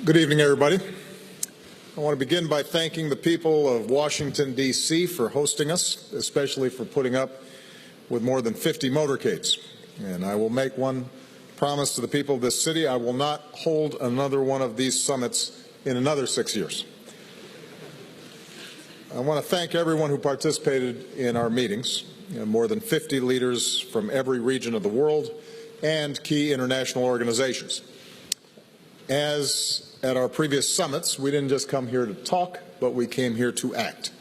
Good evening, everybody. I want to begin by thanking the people of Washington, D.C. for hosting us, especially for putting up with more than 50 motorcades. And I will make one promise to the people of this city: I will not hold another one of these summits in another 6 years. I want to thank everyone who participated in our meetings, more than 50 leaders from every region of the world and key international organizations. As at our previous summits, we didn't just come here to talk, but we came here to act.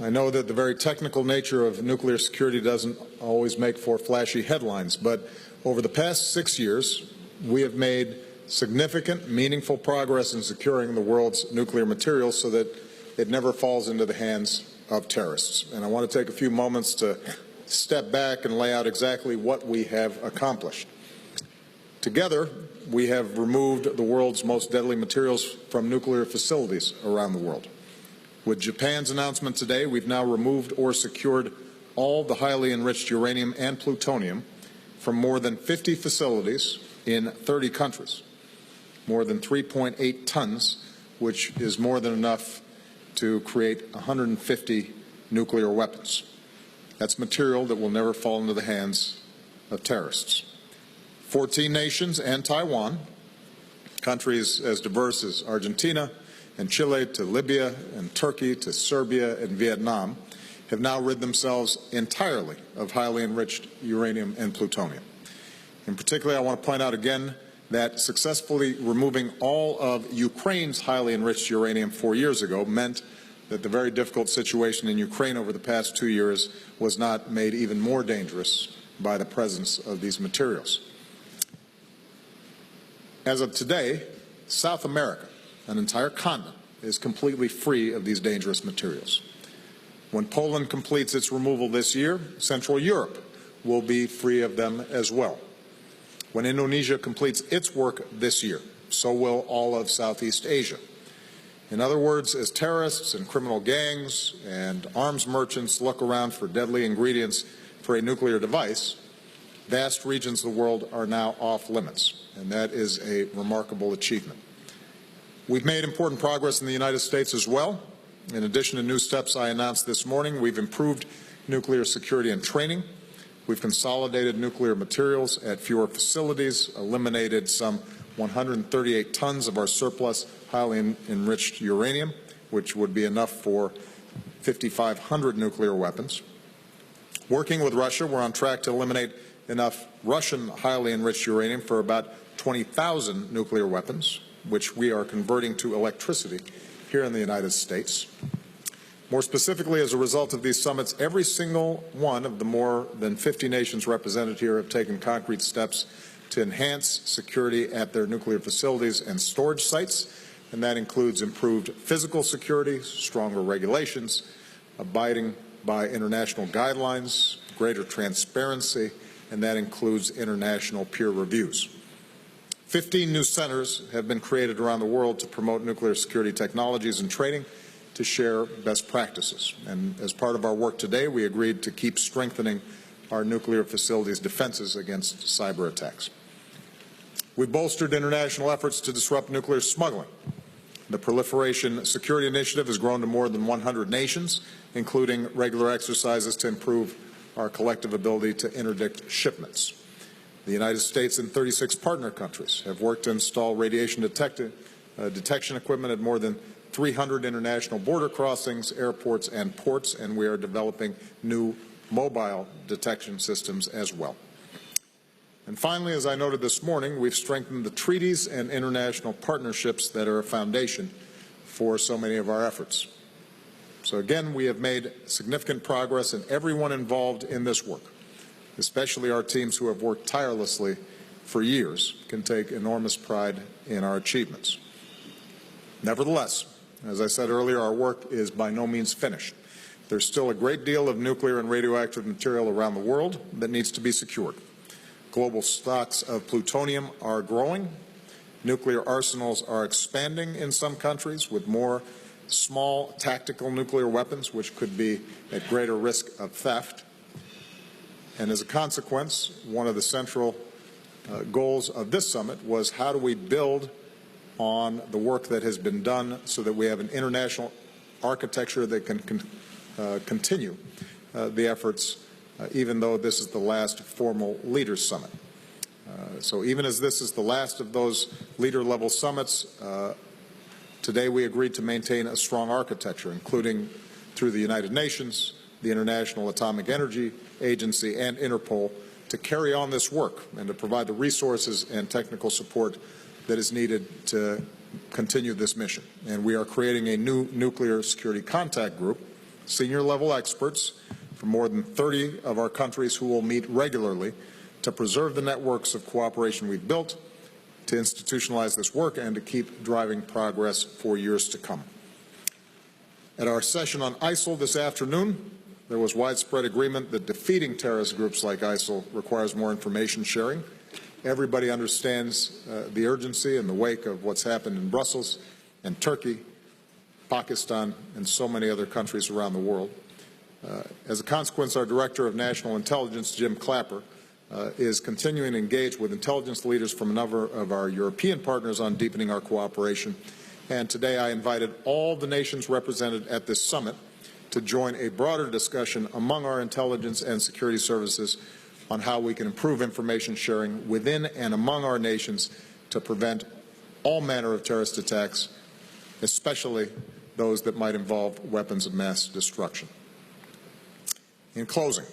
I know that the very technical nature of nuclear security doesn't always make for flashy headlines, but over the past 6 years, we have made significant, meaningful progress in securing the world's nuclear materials so that it never falls into the hands of terrorists. And I want to take a few moments to step back and lay out exactly what we have accomplished. Together, we have removed the world's most deadly materials from nuclear facilities around the world. With Japan's announcement today, we've now removed or secured all the highly enriched uranium and plutonium from more than 50 facilities in 30 countries, more than 3.8 tons, which is more than enough to create 150 nuclear weapons. That's material that will never fall into the hands of terrorists. 14 nations and Taiwan, countries as diverse as Argentina and Chile to Libya and Turkey to Serbia and Vietnam, have now rid themselves entirely of highly enriched uranium and plutonium. In particular, I want to point out again that successfully removing all of Ukraine's highly enriched uranium 4 years ago meant that the very difficult situation in Ukraine over the past 2 years was not made even more dangerous by the presence of these materials. As of today, South America, an entire continent, is completely free of these dangerous materials. When Poland completes its removal this year, Central Europe will be free of them as well. When Indonesia completes its work this year, so will all of Southeast Asia. In other words, as terrorists and criminal gangs and arms merchants look around for deadly ingredients for a nuclear device, vast regions of the world are now off limits, and that is a remarkable achievement. We've made important progress in the United States as well. In addition to new steps I announced this morning, we've improved nuclear security and training. We've consolidated nuclear materials at fewer facilities, eliminated some 138 tons of our surplus highly enriched uranium, which would be enough for 5,500 nuclear weapons. Working with Russia, we're on track to eliminate enough Russian highly enriched uranium for about 20,000 nuclear weapons, which we are converting to electricity here in the United States. More specifically, as a result of these summits, every single one of the more than 50 nations represented here have taken concrete steps to enhance security at their nuclear facilities and storage sites, and that includes improved physical security, stronger regulations, abiding by international guidelines, greater transparency, and that includes international peer reviews. 15 new centers have been created around the world to promote nuclear security technologies and training to share best practices. And as part of our work today, we agreed to keep strengthening our nuclear facilities' defenses against cyber attacks. We've bolstered international efforts to disrupt nuclear smuggling. The Proliferation Security Initiative has grown to more than 100 nations, including regular exercises to improve our collective ability to interdict shipments. The United States and 36 partner countries have worked to install radiation detection equipment at more than 300 international border crossings, airports, and ports, and we are developing new mobile detection systems as well. And finally, as I noted this morning, we've strengthened the treaties and international partnerships that are a foundation for so many of our efforts. So again, we have made significant progress, and everyone involved in this work, especially our teams who have worked tirelessly for years, can take enormous pride in our achievements. Nevertheless, as I said earlier, our work is by no means finished. There's still a great deal of nuclear and radioactive material around the world that needs to be secured. Global stocks of plutonium are growing. Nuclear arsenals are expanding in some countries with more small tactical nuclear weapons, which could be at greater risk of theft. And as a consequence, one of the central goals of this summit was how do we build on the work that has been done so that we have an international architecture that can continue the efforts, even though this is the last formal Leaders Summit. So even as this is the last of those leader-level summits, today we agreed to maintain a strong architecture, including through the United Nations, the International Atomic Energy Agency, and Interpol, to carry on this work and to provide the resources and technical support that is needed to continue this mission. And we are creating a new nuclear security contact group, senior-level experts from more than 30 of our countries who will meet regularly to preserve the networks of cooperation we've built, to institutionalize this work, and to keep driving progress for years to come. At our session on ISIL this afternoon, there was widespread agreement that defeating terrorist groups like ISIL requires more information sharing. Everybody understands the urgency in the wake of what's happened in Brussels and Turkey, Pakistan, and so many other countries around the world. As a consequence, our Director of National Intelligence, Jim Clapper, is continuing to engage with intelligence leaders from a number of our European partners on deepening our cooperation. And today I invited all the nations represented at this summit to join a broader discussion among our intelligence and security services on how we can improve information sharing within and among our nations to prevent all manner of terrorist attacks, especially those that might involve weapons of mass destruction. In closing,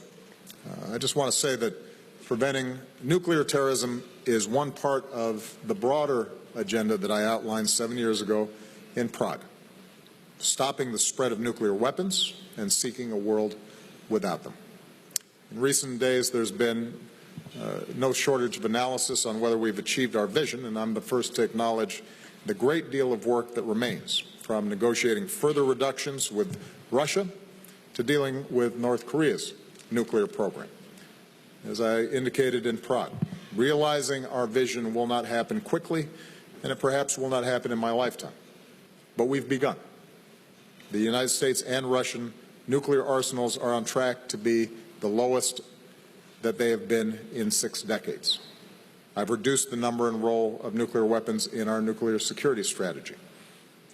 I just want to say that preventing nuclear terrorism is one part of the broader agenda that I outlined 7 years ago in Prague, stopping the spread of nuclear weapons and seeking a world without them. In recent days, there's been no shortage of analysis on whether we've achieved our vision, and I'm the first to acknowledge the great deal of work that remains, from negotiating further reductions with Russia to dealing with North Korea's nuclear program. As I indicated in Prague, realizing our vision will not happen quickly, and it perhaps will not happen in my lifetime. But we've begun. The United States and Russian nuclear arsenals are on track to be the lowest that they have been in 6 decades. I've reduced the number and role of nuclear weapons in our nuclear security strategy.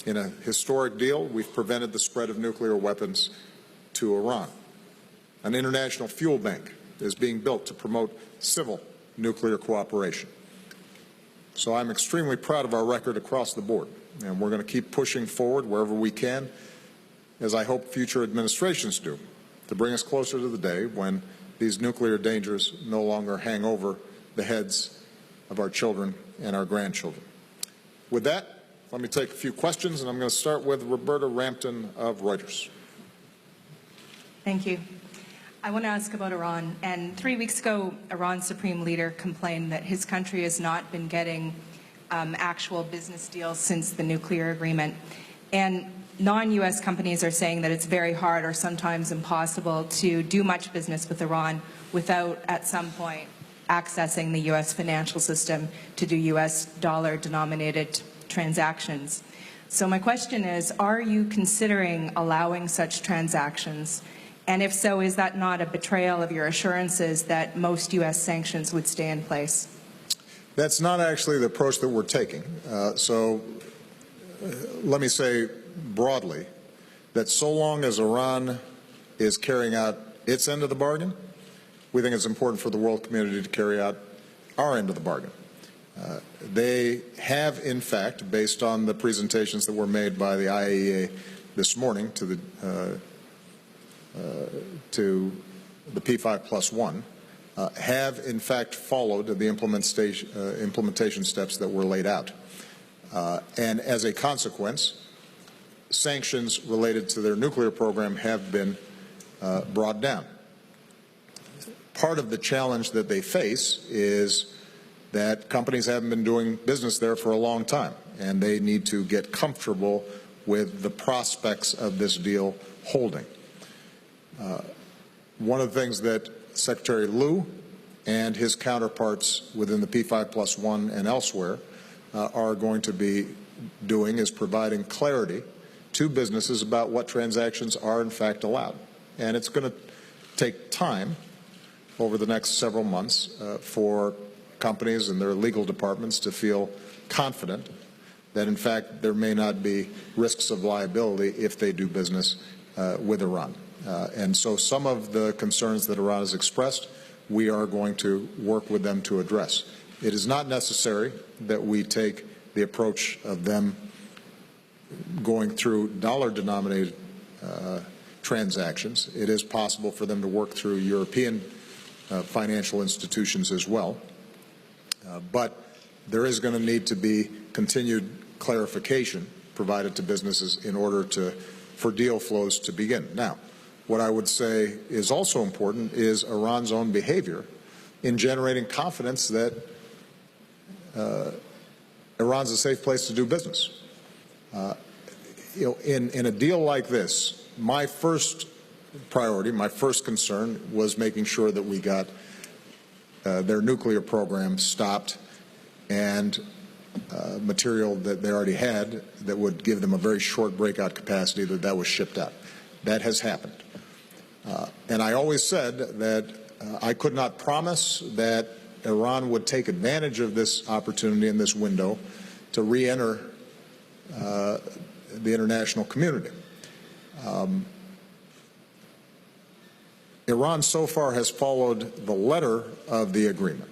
In a historic deal, we've prevented the spread of nuclear weapons to Iran. An international fuel bank is being built to promote civil nuclear cooperation. So I'm extremely proud of our record across the board, and we're going to keep pushing forward wherever we can, as I hope future administrations do, to bring us closer to the day when these nuclear dangers no longer hang over the heads of our children and our grandchildren. With that, let me take a few questions, and I'm going to start with Roberta Rampton of Reuters. Thank you. I want to ask about Iran. And 3 weeks ago, Iran's supreme leader complained that his country has not been getting actual business deals since the nuclear agreement. And non-U.S. companies are saying that it's very hard or sometimes impossible to do much business with Iran without, at some point, accessing the U.S. financial system to do U.S. dollar-denominated transactions. So my question is, are you considering allowing such transactions? And if so, is that not a betrayal of your assurances that most U.S. sanctions would stay in place? That's not actually the approach that we're taking. Let me say broadly that so long as Iran is carrying out its end of the bargain, we think it's important for the world community to carry out our end of the bargain. They have, in fact, based on the presentations that were made by the IAEA this morning to the P5+1, have in fact followed the implementation steps that were laid out. And as a consequence, sanctions related to their nuclear program have been brought down. Part of the challenge that they face is that companies haven't been doing business there for a long time, and they need to get comfortable with the prospects of this deal holding. One of the things that Secretary Liu and his counterparts within the P5+1 and elsewhere are going to be doing is providing clarity to businesses about what transactions are in fact allowed. And it's going to take time over the next several months for companies and their legal departments to feel confident that in fact there may not be risks of liability if they do business with Iran. And so some of the concerns that Iran has expressed, we are going to work with them to address. It is not necessary that we take the approach of them going through dollar-denominated transactions. It is possible for them to work through European financial institutions as well. But there is going to need to be continued clarification provided to businesses in order for deal flows to begin. Now, what I would say is also important is Iran's own behavior in generating confidence that Iran's a safe place to do business. In a deal like this, my first priority, my first concern was making sure that we got their nuclear program stopped and material that they already had that would give them a very short breakout capacity, that was shipped out. That has happened. And I always said that I could not promise that Iran would take advantage of this opportunity in this window to re-enter the international community. Iran so far has followed the letter of the agreement,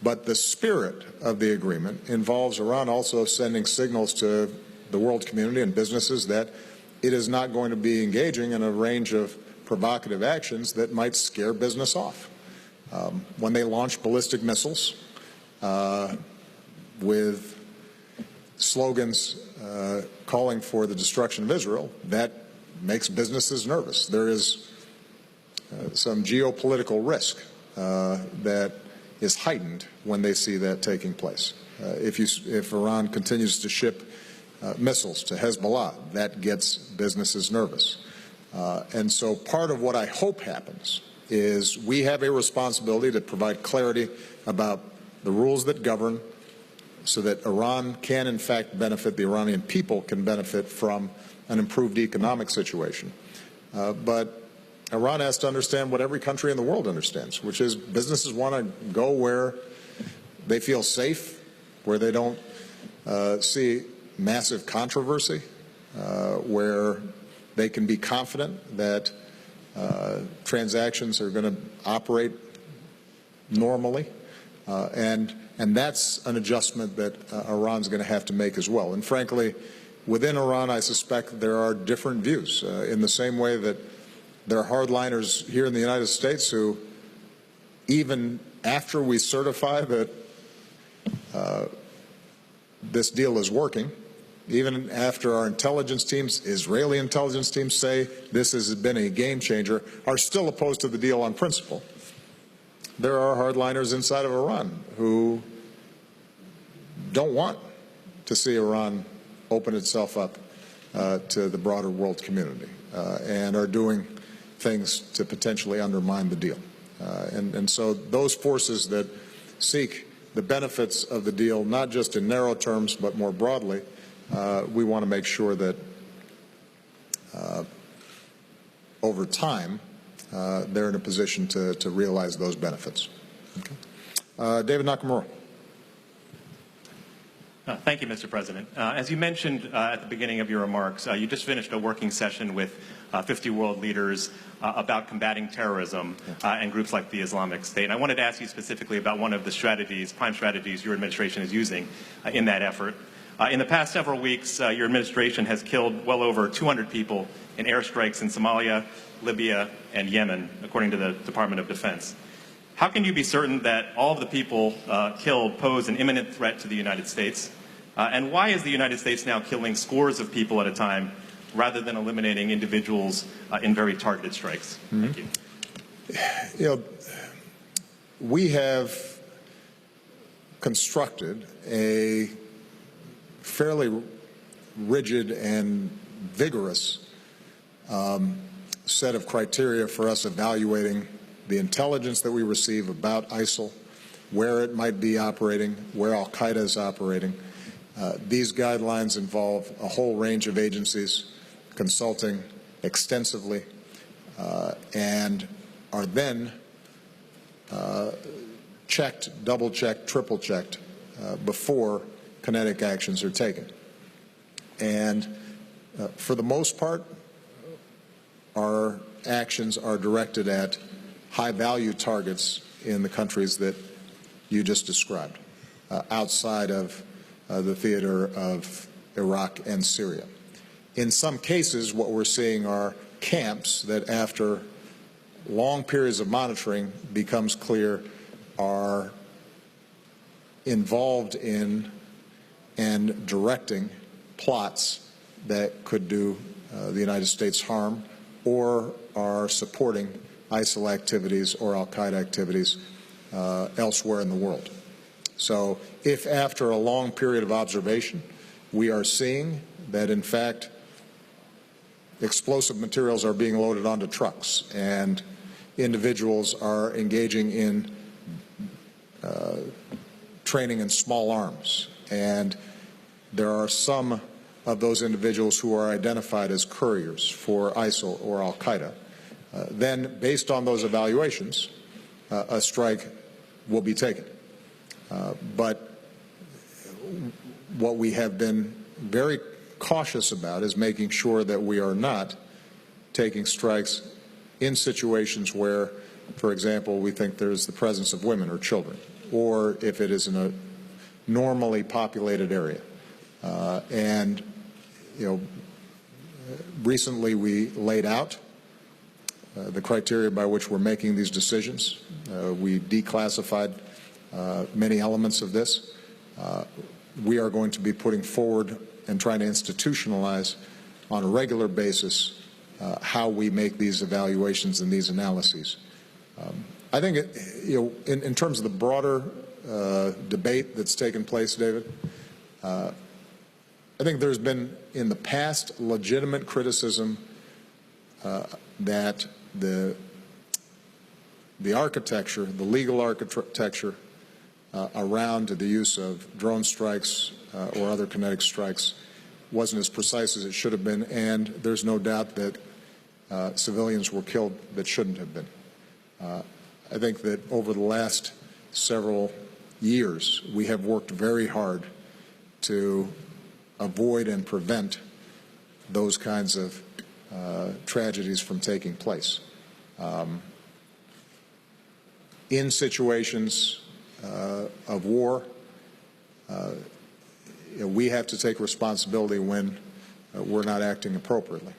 but the spirit of the agreement involves Iran also sending signals to the world community and businesses that it is not going to be engaging in a range of provocative actions that might scare business off. When they launch ballistic missiles with slogans calling for the destruction of Israel, that makes businesses nervous. There is some geopolitical risk that is heightened when they see that taking place. If Iran continues to ship missiles to Hezbollah, that gets businesses nervous. And so part of what I hope happens is we have a responsibility to provide clarity about the rules that govern so that Iran can in fact benefit, the Iranian people can benefit from an improved economic situation. But Iran has to understand what every country in the world understands, which is businesses want to go where they feel safe, where they don't see massive controversy, where they can be confident that transactions are going to operate normally, and that's an adjustment that Iran's going to have to make as well. And frankly, within Iran, I suspect there are different views, in the same way that there are hardliners here in the United States who, even after we certify that this deal is working, even after our intelligence teams, Israeli intelligence teams, say this has been a game changer, are still opposed to the deal on principle. There are hardliners inside of Iran who don't want to see Iran open itself up to the broader world community and are doing things to potentially undermine the deal. And so those forces that seek the benefits of the deal, not just in narrow terms, but more broadly, we want to make sure that over time they're in a position to realize those benefits. Okay. David Nakamura. Thank you, Mr. President. As you mentioned at the beginning of your remarks, you just finished a working session with 50 world leaders about combating terrorism and groups like the Islamic State. And I wanted to ask you specifically about one of the strategies, prime strategies your administration is using in that effort. In the past several weeks, your administration has killed well over 200 people in airstrikes in Somalia, Libya, and Yemen, according to the Department of Defense. How can you be certain that all of the people killed pose an imminent threat to the United States? And why is the United States now killing scores of people at a time rather than eliminating individuals in very targeted strikes? Thank you. You know, we have constructed a fairly rigid and vigorous set of criteria for us evaluating the intelligence that we receive about ISIL, where it might be operating, where al-Qaeda is operating. These guidelines involve a whole range of agencies consulting extensively and are then checked, double-checked, triple-checked before kinetic actions are taken. And for the most part, our actions are directed at high-value targets in the countries that you just described, outside of the theater of Iraq and Syria. In some cases, what we're seeing are camps that, after long periods of monitoring, becomes clear are involved in and directing plots that could do the United States harm, or are supporting ISIL activities or al-Qaeda activities elsewhere in the world. So if after a long period of observation we are seeing that, in fact, explosive materials are being loaded onto trucks and individuals are engaging in training in small arms, and there are some of those individuals who are identified as couriers for ISIL or al-Qaeda, then based on those evaluations, a strike will be taken. But what we have been very cautious about is making sure that we are not taking strikes in situations where, for example, we think there's the presence of women or children, or if it is in a normally populated area. And, you know, recently we laid out the criteria by which we're making these decisions. We declassified many elements of this. We are going to be putting forward and trying to institutionalize on a regular basis how we make these evaluations and these analyses. I think, in terms of the broader debate that's taken place, David, I think there's been in the past legitimate criticism that the architecture, the legal architecture around the use of drone strikes or other kinetic strikes wasn't as precise as it should have been, and there's no doubt that civilians were killed that shouldn't have been. I think that over the last several years, we have worked very hard to avoid and prevent those kinds of tragedies from taking place. In situations of war, we have to take responsibility when we're not acting appropriately,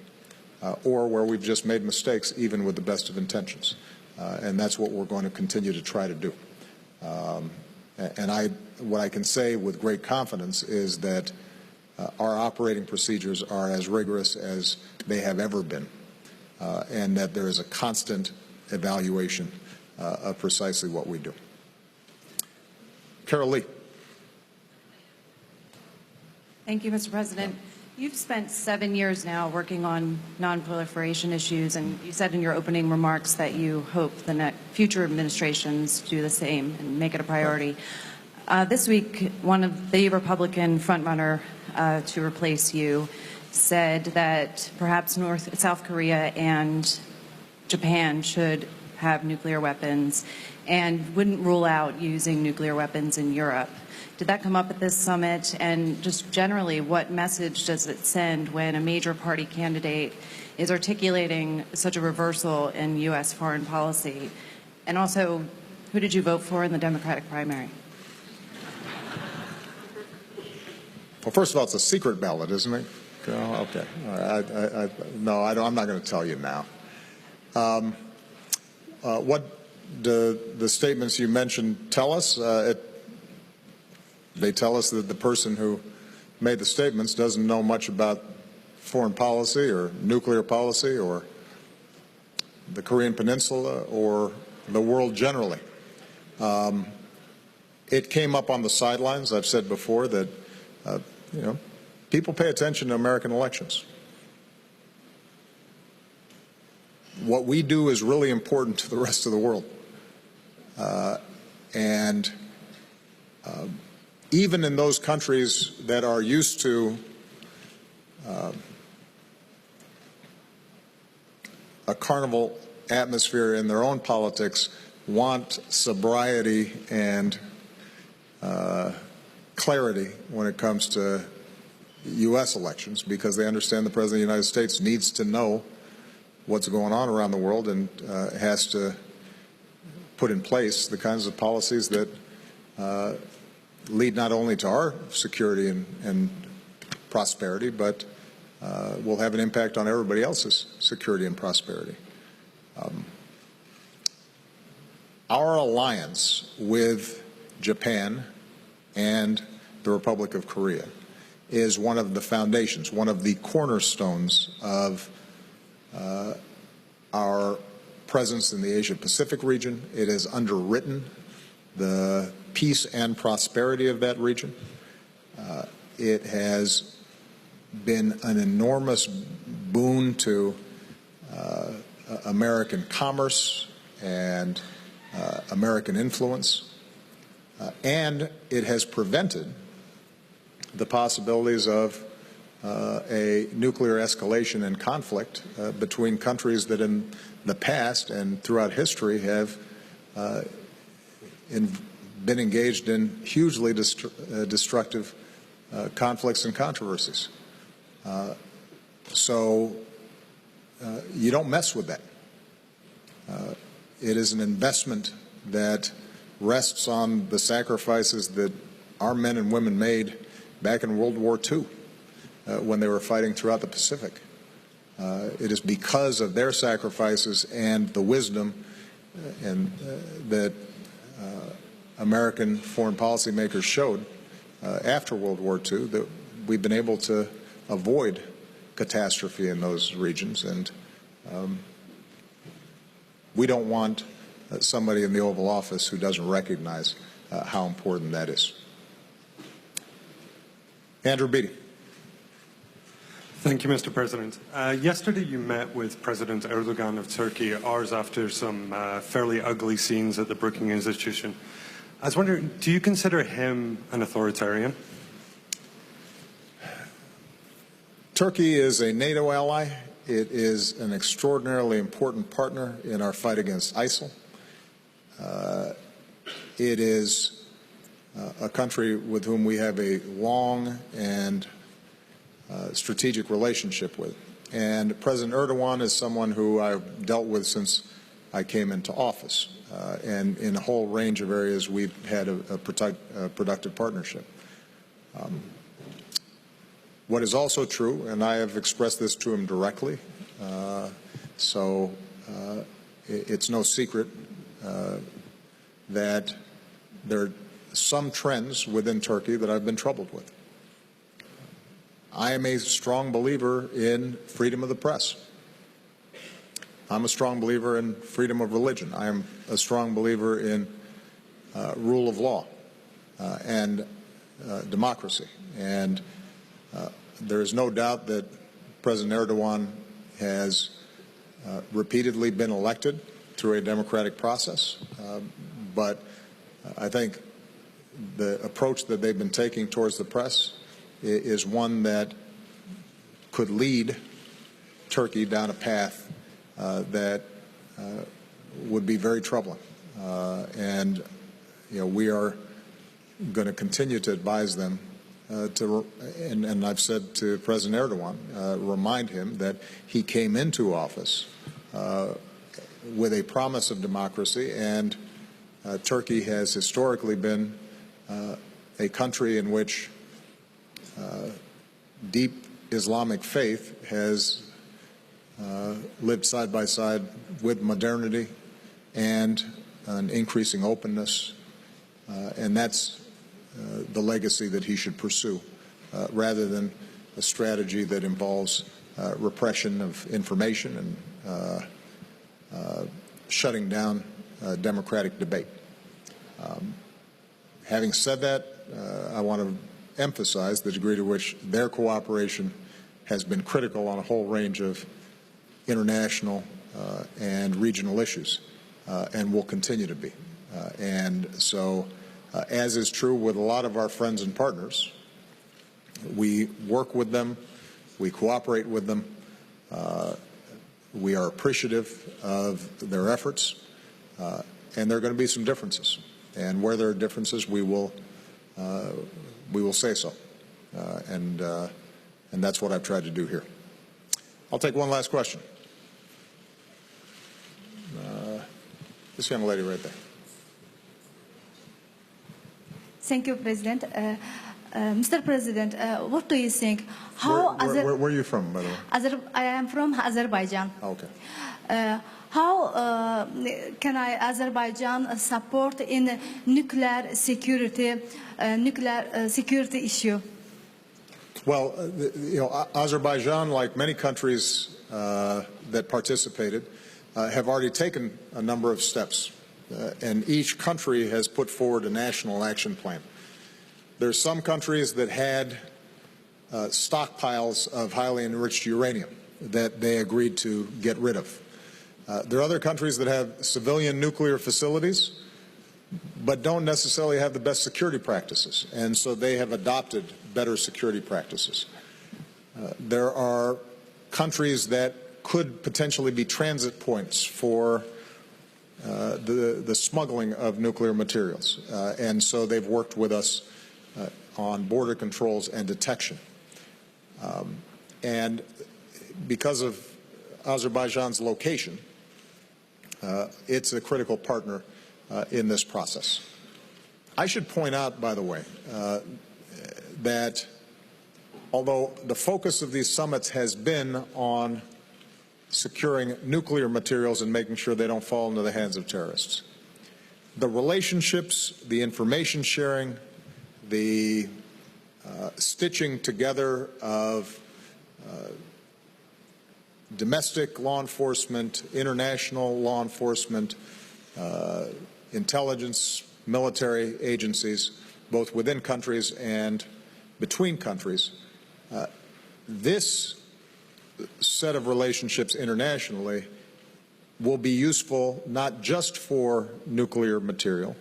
or where we've just made mistakes, even with the best of intentions. And that's what we're going to continue to try to do. And what I can say with great confidence is that our operating procedures are as rigorous as they have ever been, and that there is a constant evaluation of precisely what we do. Carol Lee. Thank you, Mr. President. You've spent 7 years now working on nonproliferation issues, and you said in your opening remarks that you hope the future administrations do the same and make it a priority. This week, one of the Republican frontrunner to replace you said that perhaps South Korea and Japan should have nuclear weapons and wouldn't rule out using nuclear weapons in Europe. Did that come up at this summit? And just generally, what message does it send when a major party candidate is articulating such a reversal in U.S. foreign policy? And also, who did you vote for in the Democratic primary? Well, first of all, it's a secret ballot, isn't it? Okay. No, I'm not going to tell you now. What the statements you mentioned tell us? They tell us that the person who made the statements doesn't know much about foreign policy or nuclear policy or the Korean Peninsula or the world generally. It came up on the sidelines. I've said before that people pay attention to American elections. What we do is really important to the rest of the world. Even in those countries that are used to a carnival atmosphere in their own politics, want sobriety and clarity when it comes to U.S. elections, because they understand the President of the United States needs to know what's going on around the world and has to put in place the kinds of policies that lead not only to our security and prosperity, but will have an impact on everybody else's security and prosperity. Our alliance with Japan and the Republic of Korea is one of the foundations, one of the cornerstones of our presence in the Asia-Pacific region. It has underwritten the peace and prosperity of that region. It has been an enormous boon to American commerce and American influence, and it has prevented the possibilities of a nuclear escalation and conflict between countries that in the past and throughout history have been engaged in hugely destructive conflicts and controversies. So you don't mess with that. It is an investment that rests on the sacrifices that our men and women made back in World War II when they were fighting throughout the Pacific. It is because of their sacrifices and the wisdom that American foreign policy makers showed after World War II that we've been able to avoid catastrophe in those regions, and we don't want somebody in the Oval Office who doesn't recognize how important that is. Andrew Beattie. Thank you, Mr. President. Yesterday you met with President Erdogan of Turkey hours after some fairly ugly scenes at the Brookings Institution. I was wondering, do you consider him an authoritarian? Turkey is a NATO ally. It is an extraordinarily important partner in our fight against ISIL. It is a country with whom we have a long and strategic relationship with. And President Erdogan is someone who I've dealt with since I came into office. And in a whole range of areas, we've had a productive partnership. What is also true, and I have expressed this to him directly, so it's no secret that there are some trends within Turkey that I've been troubled with. I am a strong believer in freedom of the press. I'm a strong believer in freedom of religion. I am a strong believer in rule of law and democracy. And there is no doubt that President Erdogan has repeatedly been elected through a democratic process. But I think the approach that they've been taking towards the press is one that could lead Turkey down a path that would be very troubling. And we are going to continue to advise them and I've said to President Erdogan, remind him that he came into office with a promise of democracy, and Turkey has historically been a country in which deep Islamic faith has lived side by side with modernity and an increasing openness, and that's the legacy that he should pursue, rather than a strategy that involves repression of information and shutting down democratic debate. Having said that, I want to emphasize the degree to which their cooperation has been critical on a whole range of international and regional issues, and will continue to be. And so, as is true with a lot of our friends and partners, we work with them, we cooperate with them, we are appreciative of their efforts, and there are going to be some differences. And where there are differences, we will we will say so. And that's what I've tried to do here. I'll take one last question. This young lady right there. Thank you, President. Mr. President, what do you think? Where are you from, by the way? I am from Azerbaijan. Okay. How can Azerbaijan support in nuclear security issue? Well, Azerbaijan, like many countries that participated, have already taken a number of steps, and each country has put forward a national action plan. There's some countries that had stockpiles of highly enriched uranium that they agreed to get rid of. There are other countries that have civilian nuclear facilities, but don't necessarily have the best security practices, and so they have adopted better security practices. There are countries that could potentially be transit points for the smuggling of nuclear materials, and so they've worked with us on border controls and detection. And because of Azerbaijan's location, it's a critical partner in this process. I should point out, by the way, that although the focus of these summits has been on securing nuclear materials and making sure they don't fall into the hands of terrorists, the relationships, the information sharing, the stitching together of domestic law enforcement, international law enforcement, intelligence, military agencies, both within countries and between countries. This set of relationships internationally will be useful not just for nuclear material,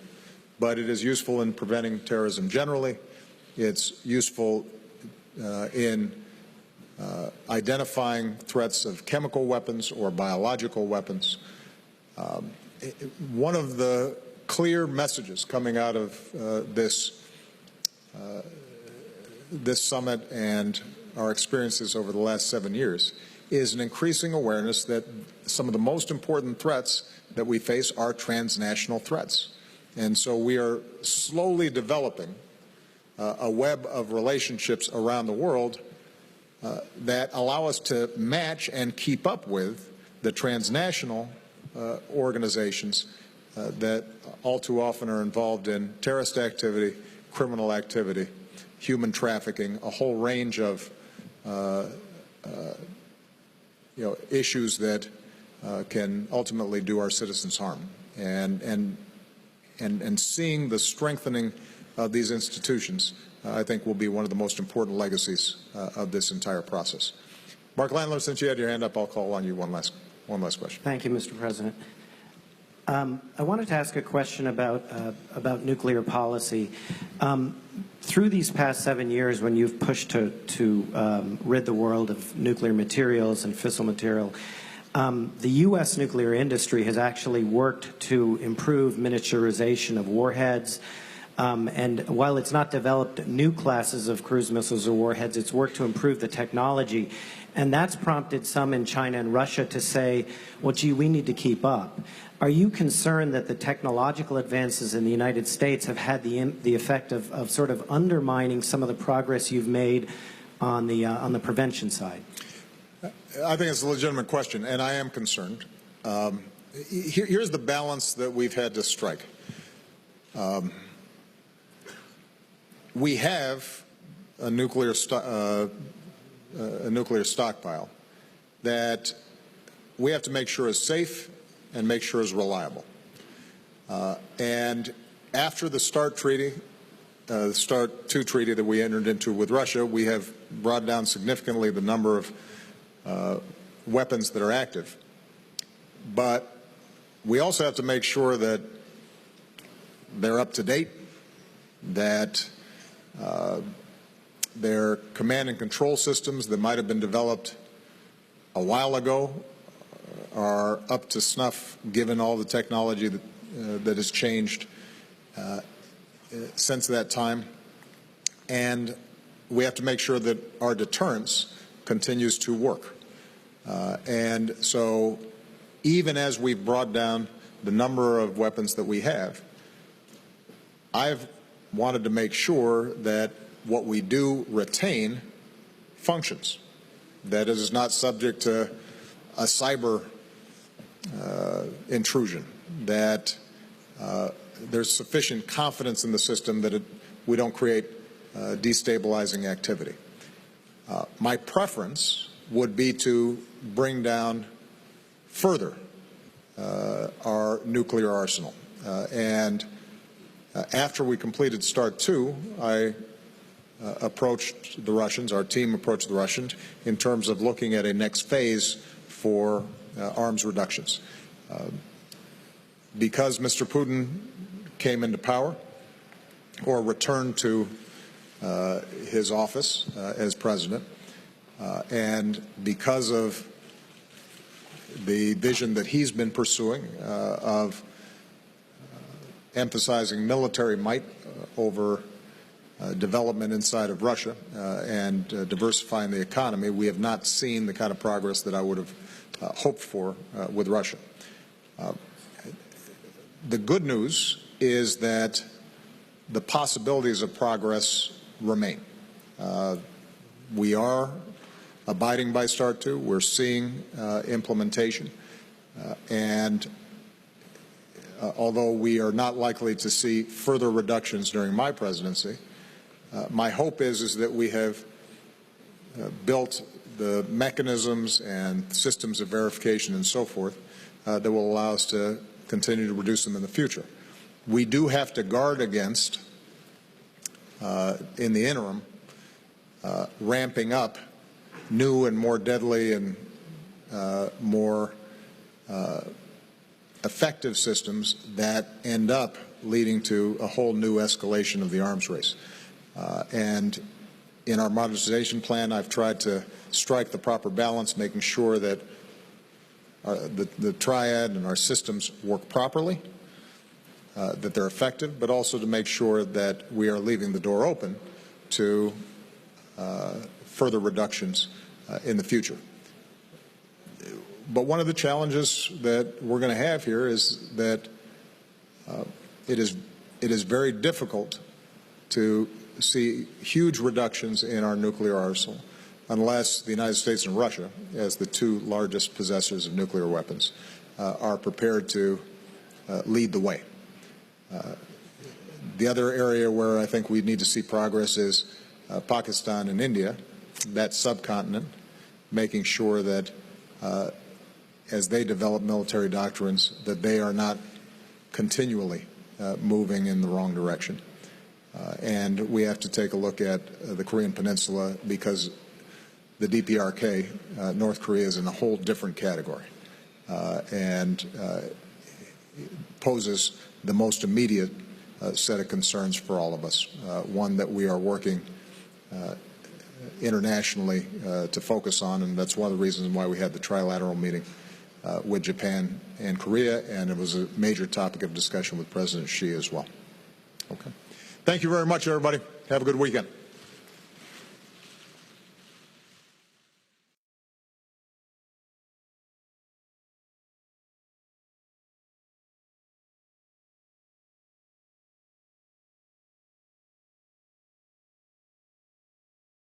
but it is useful in preventing terrorism generally. It's useful in identifying threats of chemical weapons or biological weapons. One of the clear messages coming out of this summit and our experiences over the last 7 years is an increasing awareness that some of the most important threats that we face are transnational threats. And so we are slowly developing a web of relationships around the world that allow us to match and keep up with the transnational organizations that all too often are involved in terrorist activity, criminal activity, human trafficking, a whole range of issues that can ultimately do our citizens harm. And seeing the strengthening of these institutions, I think, will be one of the most important legacies of this entire process. Mark Landler, since you had your hand up, I'll call on you one last question. Thank you, Mr. President. I wanted to ask a question about nuclear policy. Through these past 7 years, when you've pushed to rid the world of nuclear materials and fissile material, the U.S. nuclear industry has actually worked to improve miniaturization of warheads. And while it's not developed new classes of cruise missiles or warheads, it's worked to improve the technology. And that's prompted some in China and Russia to say, well, gee, we need to keep up. Are you concerned that the technological advances in the United States have had the effect of sort of undermining some of the progress you've made on the prevention side? I think it's a legitimate question, and I am concerned. Here's the balance that we've had to strike. We have a nuclear stockpile that we have to make sure is safe and make sure is reliable. And after the START treaty, the START II treaty that we entered into with Russia, we have brought down significantly the number of weapons that are active. But we also have to make sure that they're up to date, that their command and control systems that might have been developed a while ago are up to snuff given all the technology that has changed since that time. and we have to make sure that our deterrence continues to work. And so even as we've brought down the number of weapons that we have, I've wanted to make sure that what we do retain functions, that it is not subject to a cyber intrusion, that there's sufficient confidence in the system that we don't create destabilizing activity. My preference would be to bring down further our nuclear arsenal. And after we completed START 2, I approached the Russians, our team approached the Russians in terms of looking at a next phase for arms reductions. Because Mr. Putin came into power or returned to his office as president, and because of the vision that he's been pursuing of emphasizing military might over development inside of Russia and diversifying the economy, we have not seen the kind of progress that I would have hoped for with Russia. The good news is that the possibilities of progress remain. We are abiding by START 2. We're seeing implementation. And although we are not likely to see further reductions during my presidency, my hope is that we have built the mechanisms and systems of verification and so forth that will allow us to continue to reduce them in the future. We do have to guard against, in the interim, ramping up new and more deadly and more effective systems that end up leading to a whole new escalation of the arms race. And in our modernization plan, I've tried to strike the proper balance, making sure that the triad and our systems work properly, that they're effective, but also to make sure that we are leaving the door open to further reductions in the future. But one of the challenges that we're going to have here is that it is very difficult to see huge reductions in our nuclear arsenal unless the United States and Russia, as the two largest possessors of nuclear weapons, are prepared to lead the way. The other area where I think we need to see progress is Pakistan and India, that subcontinent, making sure that as they develop military doctrines, that they are not continually moving in the wrong direction. And we have to take a look at the Korean Peninsula because the DPRK, North Korea, is in a whole different category and poses the most immediate set of concerns for all of us, one that we are working internationally to focus on, and that's one of the reasons why we had the trilateral meeting with Japan and Korea, and it was a major topic of discussion with President Xi as well. Okay. Thank you very much, everybody. Have a good weekend.